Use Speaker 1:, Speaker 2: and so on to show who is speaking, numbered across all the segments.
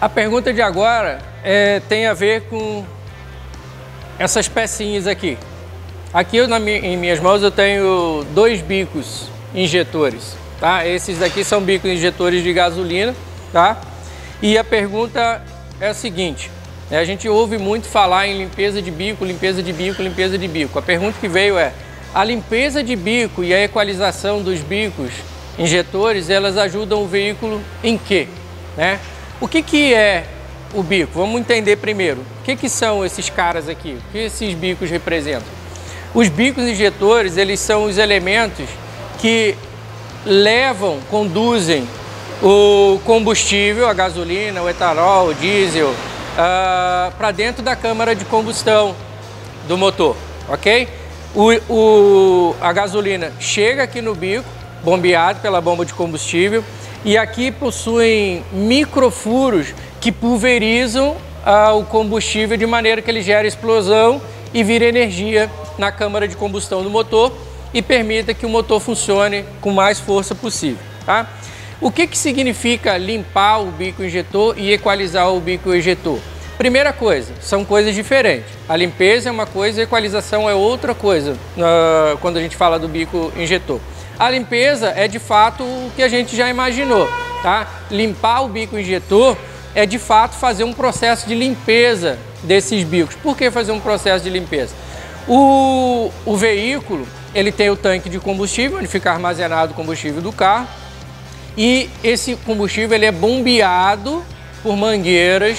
Speaker 1: A pergunta de agora tem a ver com essas pecinhas aqui. Aqui em minhas mãos eu tenho 2 bicos injetores, tá? Esses daqui são bicos injetores de gasolina, tá? E a pergunta é a seguinte: a gente ouve muito falar em limpeza de bico, limpeza de bico, limpeza de bico. A pergunta que veio é: a limpeza de bico e a equalização dos bicos injetores, elas ajudam o veículo em quê, né? O que é o bico? Vamos entender primeiro. O que são esses caras aqui? O que esses bicos representam? Os bicos injetores, eles são os elementos que conduzem o combustível, a gasolina, o etanol, o diesel, para dentro da câmara de combustão do motor, ok? A gasolina chega aqui no bico, bombeado pela bomba de combustível, e aqui possuem microfuros que pulverizam o combustível de maneira que ele gera explosão e vira energia na câmara de combustão do motor e permita que o motor funcione com mais força possível, tá? O que significa limpar o bico injetor e equalizar o bico injetor? Primeira coisa, são coisas diferentes. A limpeza é uma coisa, a equalização é outra coisa quando a gente fala do bico injetor. A limpeza é de fato o que a gente já imaginou, tá? Limpar o bico injetor é de fato fazer um processo de limpeza desses bicos. Por que fazer um processo de limpeza? O veículo, ele tem o tanque de combustível, onde fica armazenado o combustível do carro, e esse combustível ele é bombeado por mangueiras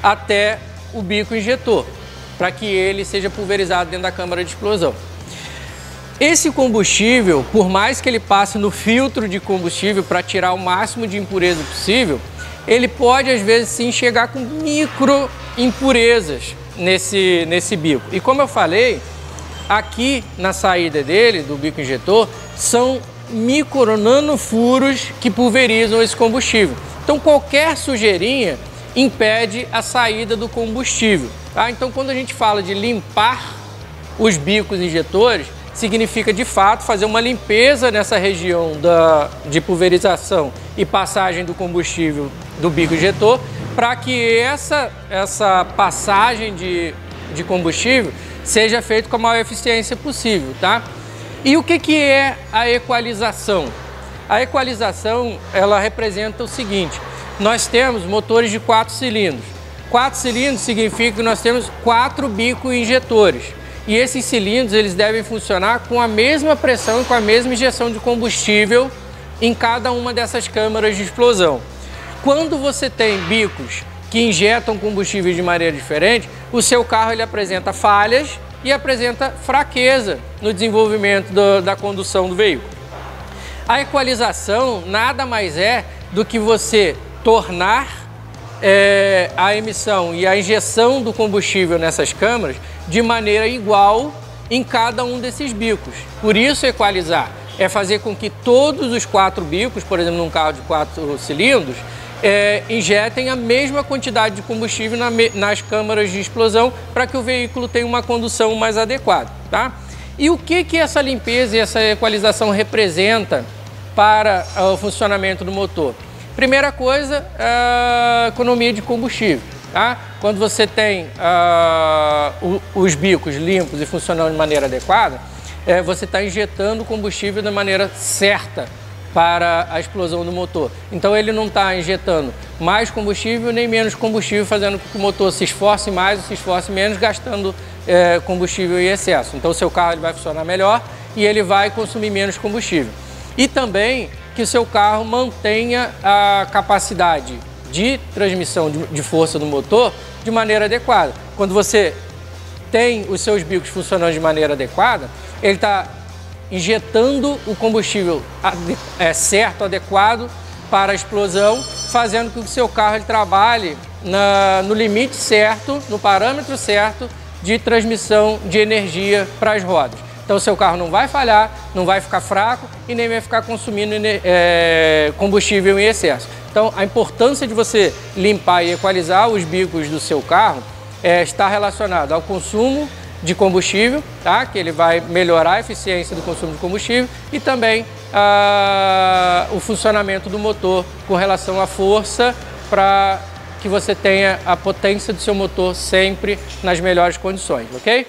Speaker 1: até o bico injetor, para que ele seja pulverizado dentro da câmara de explosão. Esse combustível, por mais que ele passe no filtro de combustível para tirar o máximo de impureza possível, ele pode às vezes sim chegar com micro impurezas nesse bico. E como eu falei, aqui na saída dele, do bico injetor, são nanofuros que pulverizam esse combustível. Então qualquer sujeirinha impede a saída do combustível, tá? Então quando a gente fala de limpar os bicos injetores, significa de fato fazer uma limpeza nessa região de pulverização e passagem do combustível do bico injetor, para que essa passagem de combustível seja feita com a maior eficiência possível, tá? E o que é a equalização? A equalização, ela representa o seguinte: nós temos motores de 4 cilindros. 4 cilindros significa que nós temos 4 bicos injetores. E esses cilindros, eles devem funcionar com a mesma pressão e com a mesma injeção de combustível em cada uma dessas câmaras de explosão. Quando você tem bicos que injetam combustível de maneira diferente, o seu carro ele apresenta falhas e apresenta fraqueza no desenvolvimento da condução do veículo. A equalização nada mais é do que você tornar a emissão e a injeção do combustível nessas câmaras de maneira igual em cada um desses bicos. Por isso, equalizar é fazer com que todos os 4 bicos, por exemplo, num carro de 4 cilindros, injetem a mesma quantidade de combustível nas câmaras de explosão para que o veículo tenha uma condução mais adequada, tá? E o que essa limpeza e essa equalização representa para o funcionamento do motor? Primeira coisa, a economia de combustível, tá? Quando você tem os bicos limpos e funcionando de maneira adequada, você está injetando combustível da maneira certa para a explosão do motor. Então ele não está injetando mais combustível nem menos combustível, fazendo com que o motor se esforce mais ou se esforce menos, gastando combustível em excesso. Então o seu carro ele vai funcionar melhor e ele vai consumir menos combustível. E também que o seu carro mantenha a capacidade de transmissão de força do motor de maneira adequada. Quando você tem os seus bicos funcionando de maneira adequada, ele está injetando o combustível certo, adequado para a explosão, fazendo com que o seu carro ele trabalhe no limite certo, no parâmetro certo de transmissão de energia para as rodas. Então o seu carro não vai falhar, não vai ficar fraco e nem vai ficar consumindo combustível em excesso. Então a importância de você limpar e equalizar os bicos do seu carro está relacionado ao consumo de combustível, tá? Que ele vai melhorar a eficiência do consumo de combustível, e também o funcionamento do motor com relação à força para que você tenha a potência do seu motor sempre nas melhores condições, ok?